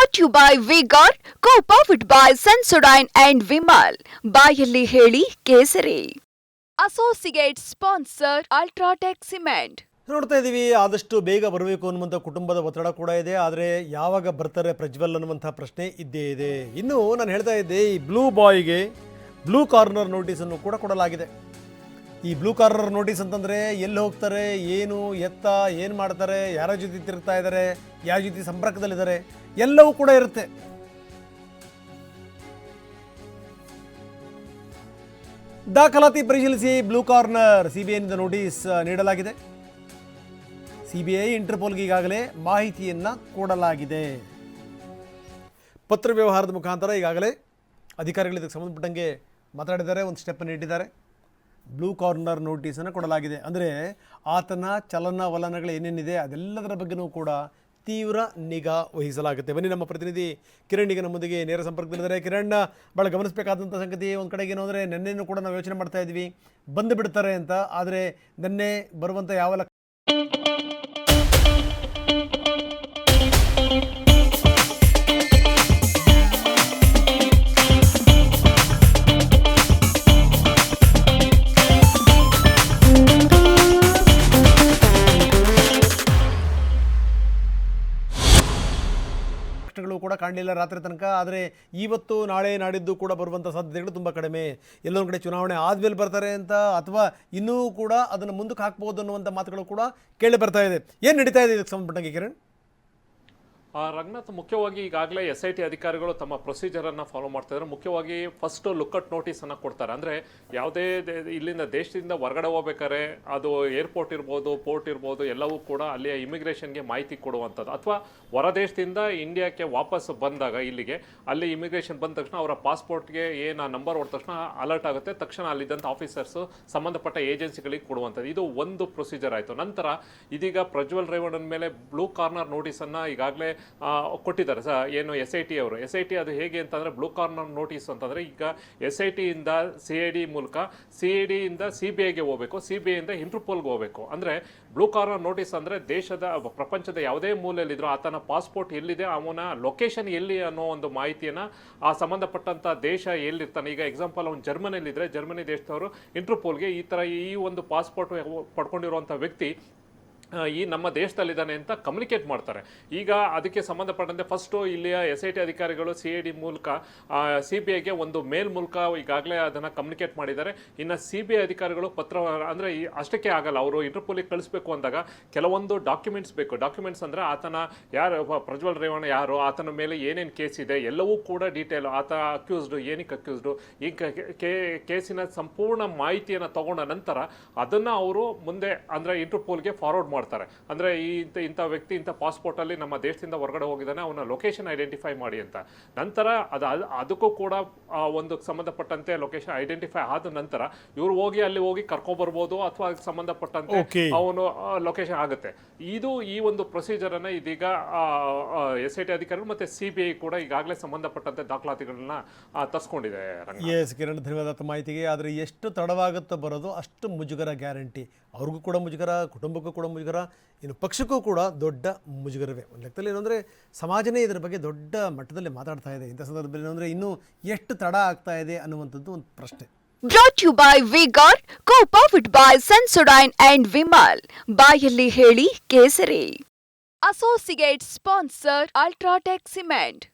Brought to you by Vigor, co-powered by Sensodyne and Vimal. ಬಾಯಲ್ಲಿ ಹೇಳಿ ಕೇಸರಿ. Associate sponsor UltraTech cement. ನೋಡ್ತಾ ಇದ್ದೀವಿ, ಆದಷ್ಟು ಬೇಗ ಬರಬೇಕು ಅನ್ನುವಂಥ ಕುಟುಂಬದ ಒತ್ತಡ ಕೂಡ ಇದೆ. ಆದರೆ ಯಾವಾಗ ಬರ್ತಾರೆ ಪ್ರಜ್ವಲ್ ಅನ್ನುವಂಥ ಪ್ರಶ್ನೆ ಇದ್ದೇ ಇದೆ. ಇನ್ನು ನಾನು ಹೇಳ್ತಾ ಇದ್ದೆ, ಈ ಬ್ಲೂ ಬಾಯ್ಗೆ ಬ್ಲೂ ಕಾರ್ನರ್ ನೋಟಿಸನ್ನು ಕೂಡ ಕೊಡಲಾಗಿದೆ. ಈ ಬ್ಲೂ ಕಾರ್ನರ್ ನೋಟಿಸ್ ಅಂತಂದರೆ ಎಲ್ಲಿ ಹೋಗ್ತಾರೆ, ಏನು ಎತ್ತ, ಏನು ಮಾಡ್ತಾರೆ, ಯಾರ ಜೊತೆ ತಿರುಗ್ತಾ ಇದ್ದಾರೆ, ಯಾವ ಜೊತೆ ಸಂಪರ್ಕದಲ್ಲಿದ್ದಾರೆ, ಎಲ್ಲವೂ ಕೂಡ ಇರುತ್ತೆ. ದಾಖಲಾತಿ ಪರಿಶೀಲಿಸಿ ಬ್ಲೂ ಕಾರ್ನರ್ ಸಿಬಿಐನಿಂದ ನೋಟಿಸ್ ನೀಡಲಾಗಿದೆ. ಸಿಬಿಐ ಇಂಟರ್ಪೋಲ್ಗೆ ಈಗಾಗಲೇ ಮಾಹಿತಿಯನ್ನು ಕೊಡಲಾಗಿದೆ. ಪತ್ರ ವ್ಯವಹಾರದ ಮುಖಾಂತರ ಈಗಾಗಲೇ ಅಧಿಕಾರಿಗಳು ಇದಕ್ಕೆ ಸಂಬಂಧಪಟ್ಟಂಗೆ ಮಾತಾಡಿದ್ದಾರೆ, ಒಂದು ಸ್ಟೆಪ್ಪನ್ನು ಇಟ್ಟಿದ್ದಾರೆ. ಬ್ಲೂ ಕಾರ್ನರ್ ನೋಟಿಸನ್ನು ಕೊಡಲಾಗಿದೆ. ಅಂದರೆ ಆತನ ಚಲನವಲನಗಳು ಏನೇನಿದೆ ಅದೆಲ್ಲದರ ಬಗ್ಗೆಯೂ ಕೂಡ ತೀವ್ರ ನಿಗಾ ವಹಿಸಲಾಗುತ್ತೆ. ಬನ್ನಿ, ನಮ್ಮ ಪ್ರತಿನಿಧಿ ಕಿರಣ್ ಈಗ ನಮ್ಮೊಂದಿಗೆ ನೇರ ಸಂಪರ್ಕದಲ್ಲಿದ್ದಾರೆ. ಕಿರಣ್, ಭಾಳ ಗಮನಿಸಬೇಕಾದಂಥ ಸಂಗತಿ ಒಂದು ಕಡೆಗೆ ಏನು ಅಂದರೆ, ನಿನ್ನೆನೂ ಕೂಡ ನಾವು ಯೋಚನೆ ಮಾಡ್ತಾ ಇದ್ವಿ ಬಂದು ಬಿಡ್ತಾರೆ ಅಂತ. ಆದರೆ ನಿನ್ನೆ ಬರುವಂಥ ಯಾವ ಕೂಡ ಕಾಣಲಿಲ್ಲ ರಾತ್ರಿ ತನಕ. ಆದರೆ ಇವತ್ತು ನಾಳೆ ನಾಡಿದ್ದು ಕೂಡ ಬರುವಂಥ ಸಾಧ್ಯತೆಗಳು ತುಂಬ ಕಡಿಮೆ. ಎಲ್ಲೊಂದು ಕಡೆ ಚುನಾವಣೆ ಆದಮೇಲೆ ಬರ್ತಾರೆ ಅಂತ, ಅಥವಾ ಇನ್ನೂ ಕೂಡ ಅದನ್ನು ಮುಂದಕ್ಕೆ ಹಾಕ್ಬೋದು ಅನ್ನುವಂಥ ಮಾತುಗಳು ಕೂಡ ಕೇಳಿ ಬರ್ತಾ ಇದೆ. ಏನು ನಡೀತಾ ಇದೆ ಇದಕ್ಕೆ ಸಂಬಂಧಪಟ್ಟಂಗೆ ಕಿರಣ್? ರಂಗನಾಥ್, ಮುಖ್ಯವಾಗಿ ಈಗಾಗಲೇ SIT ಅಧಿಕಾರಿಗಳು ತಮ್ಮ ಪ್ರೊಸೀಜರನ್ನು ಫಾಲೋ ಮಾಡ್ತಾ ಇದ್ದಾರೆ. ಮುಖ್ಯವಾಗಿ ಫಸ್ಟ್ ಲುಕ್ಔಟ್ ನೋಟಿಸನ್ನು ಕೊಡ್ತಾರೆ. ಅಂದರೆ ಯಾವುದೇ ಇಲ್ಲಿಂದ ದೇಶದಿಂದ ಹೊರಗಡೆ ಹೋಗ್ಬೇಕಾದ್ರೆ ಅದು ಏರ್ಪೋರ್ಟ್ ಇರ್ಬೋದು, ಪೋರ್ಟ್ ಇರ್ಬೋದು, ಎಲ್ಲವೂ ಕೂಡ ಅಲ್ಲಿಯ ಇಮಿಗ್ರೇಷನ್ಗೆ ಮಾಹಿತಿ ಕೊಡುವಂಥದ್ದು. ಅಥವಾ ಹೊರ ದೇಶದಿಂದ ಇಂಡಿಯಾಕ್ಕೆ ವಾಪಸ್ ಬಂದಾಗ ಇಲ್ಲಿಗೆ ಅಲ್ಲಿ ಇಮಿಗ್ರೇಷನ್ ಬಂದ ತಕ್ಷಣ ಅವರ ಪಾಸ್ಪೋರ್ಟ್ಗೆ ಏನು ನಂಬರ್ ಹೊಡೆದ ತಕ್ಷಣ ಅಲರ್ಟ್ ಆಗುತ್ತೆ. ತಕ್ಷಣ ಅಲ್ಲಿದ್ದಂಥ ಆಫೀಸರ್ಸು ಸಂಬಂಧಪಟ್ಟ ಏಜೆನ್ಸಿಗಳಿಗೆ ಕೊಡುವಂಥದ್ದು. ಇದು ಒಂದು ಪ್ರೊಸೀಜರ್ ಆಯಿತು. ನಂತರ ಇದೀಗ ಪ್ರಜ್ವಲ್ ರೇವಣ್ಣನ ಮೇಲೆ ಬ್ಲೂ ಕಾರ್ನರ್ ನೋಟಿಸನ್ನು ಈಗಾಗಲೇ ಕೊಟ್ಟಿದ್ದಾರೆ ಏನು SIT ಅವರು. SIT ಅದು ಹೇಗೆ ಅಂತಂದರೆ, ಬ್ಲೂ ಕಾರ್ನರ್ ನೋಟಿಸ್ ಅಂತಂದರೆ ಈಗ SIT ಇಂದ CID ಮೂಲಕ, CID ಇಂದ CBIಗೆ ಹೋಗಬೇಕು, CBI ಇಂದ ಇಂಟರ್ಪೋಲ್ಗೆ ಹೋಗಬೇಕು. ಅಂದರೆ ಬ್ಲೂ ಕಾರ್ನರ್ ನೋಟಿಸ್ ಅಂದರೆ ದೇಶದ ಪ್ರಪಂಚದ ಯಾವುದೇ ಮೂಲೆಯಲ್ಲಿದ್ದರೂ ಆತನ ಪಾಸ್ಪೋರ್ಟ್ ಎಲ್ಲಿದೆ, ಅವನ ಲೊಕೇಶನ್ ಎಲ್ಲಿ ಅನ್ನೋ ಒಂದು ಮಾಹಿತಿಯನ್ನು ಆ ಸಂಬಂಧಪಟ್ಟಂಥ ದೇಶ ಎಲ್ಲಿರ್ತಾನೆ. ಈಗ ಎಕ್ಸಾಂಪಲ್ ಅವನು ಜರ್ಮನಿಯಲ್ಲಿದ್ದರೆ ಜರ್ಮನಿ ದೇಶದವರು ಇಂಟರ್ಪೋಲ್ಗೆ ಈ ಒಂದು ಪಾಸ್ಪೋರ್ಟ್ ಪಡ್ಕೊಂಡಿರುವಂಥ ವ್ಯಕ್ತಿ ಈ ನಮ್ಮ ದೇಶದಲ್ಲಿದ್ದಾನೆ ಅಂತ ಕಮ್ಯುನಿಕೇಟ್ ಮಾಡ್ತಾರೆ. ಈಗ ಅದಕ್ಕೆ ಸಂಬಂಧಪಟ್ಟಂತೆ ಫಸ್ಟು ಇಲ್ಲಿಯ SIT ಅಧಿಕಾರಿಗಳು CID ಮೂಲಕ CBIಗೆ ಒಂದು ಮೇಲ್ ಮೂಲಕ ಈಗಾಗಲೇ ಅದನ್ನು ಕಮ್ಯುನಿಕೇಟ್ ಮಾಡಿದ್ದಾರೆ. ಇನ್ನು CBI ಅಧಿಕಾರಿಗಳು ಪತ್ರ ಅಂದರೆ ಅಷ್ಟಕ್ಕೆ ಆಗಲ್ಲ, ಅವರು ಇಂಟರ್ಪೋಲಿಗೆ ಕಳಿಸ್ಬೇಕು ಅಂದಾಗ ಕೆಲವೊಂದು ಡಾಕ್ಯುಮೆಂಟ್ಸ್ ಬೇಕು. ಡಾಕ್ಯುಮೆಂಟ್ಸ್ ಅಂದರೆ ಆತನ ಯಾರು, ಪ್ರಜ್ವಲ್ ರೇವಣ್ಣ ಯಾರು, ಆತನ ಮೇಲೆ ಏನೇನು ಕೇಸ್ ಇದೆ ಎಲ್ಲವೂ ಕೂಡ ಡೀಟೇಲು, ಆತ ಅಕ್ಯೂಸ್ಡು, ಏನಕ್ಕೆ ಅಕ್ಯೂಸ್ಡು, ಈ ಕೇಸಿನ ಸಂಪೂರ್ಣ ಮಾಹಿತಿಯನ್ನು ತಗೊಂಡ ನಂತರ ಅದನ್ನು ಅವರು ಮುಂದೆ ಅಂದರೆ ಇಂಟರ್ಪೋಲ್ಗೆ ಫಾರ್ವರ್ಡ್ ಮಾಡ್ತಾರೆ. ಅಂದರೆ ಇಂಥ ವ್ಯಕ್ತಿ ಇಂಥ ಪಾಸ್ಪೋರ್ಟಲ್ಲಿ ನಮ್ಮ ದೇಶದಿಂದ ಹೊರಗಡೆ ಹೋಗಿದ್ದಾನೆ, ಅವನ ಲೊಕೇಶನ್ ಐಡೆಂಟಿಫೈ ಮಾಡಿ ಅಂತ. ನಂತರ ಅದಕ್ಕೂ ಕೂಡ ಒಂದು ಸಂಬಂಧಪಟ್ಟಂತೆ ಲೊಕೇಶನ್ ಐಡೆಂಟಿಫೈ ಆದ ನಂತರ ಇವರು ಅಲ್ಲಿ ಹೋಗಿ ಕರ್ಕೊಂಡ್ಬರ್ಬೋದು, ಅಥವಾ ಅದಕ್ಕೆ ಸಂಬಂಧಪಟ್ಟಂತೆ ಅವನು ಲೊಕೇಶನ್ ಆಗುತ್ತೆ. ಇದು ಈ ಒಂದು ಪ್ರೊಸೀಜರನ್ನು ಇದೀಗ SIT ಅಧಿಕಾರಿಗಳು ಮತ್ತು CBI ಕೂಡ ಈಗಾಗಲೇ ಸಂಬಂಧಪಟ್ಟಂತೆ ದಾಖಲಾತಿಗಳನ್ನ ತರಿಸ್ಕೊಂಡಿದೆ. ಕಿರಣ್, ಧನ್ಯವಾದ ಮಾಹಿತಿಗೆ. ಆದರೆ ಎಷ್ಟು ತಡವಾಗುತ್ತೋ ಬರೋದು ಅಷ್ಟು ಮುಜುಗರ ಗ್ಯಾರಂಟಿ. ಅವ್ರಿಗೂ ಕೂಡ ಮುಜುಗರ, ಕುಟುಂಬಕ್ಕೂ ಕೂಡ ಮುಜುಗರ, ಇನ್ನು ಪಕ್ಷಕ್ಕೂ ಕೂಡ ದೊಡ್ಡ ಮುಜುಗರವೇ. ಒಂದು ಲೆಕ್ಕದಲ್ಲಿ ಏನಂದರೆ ಸಮಾಜನೇ ಇದರ ಬಗ್ಗೆ ದೊಡ್ಡ ಮಟ್ಟದಲ್ಲಿ ಮಾತಾಡ್ತಾ ಇದೆ. ಇಂಥ ಸಂದರ್ಭದಲ್ಲಿ ಏನಂದರೆ ಇನ್ನೂ ಎಷ್ಟು ತಡ ಆಗ್ತಾ ಇದೆ ಅನ್ನುವಂಥದ್ದು ಒಂದು ಪ್ರಶ್ನೆ. Brought to you by Vigor, co-powered by Sensodyne and Vimal. ಬಾಯಲ್ಲಿ ಹೇಳಿ ಕೇಸರಿ. Associate sponsor UltraTech cement.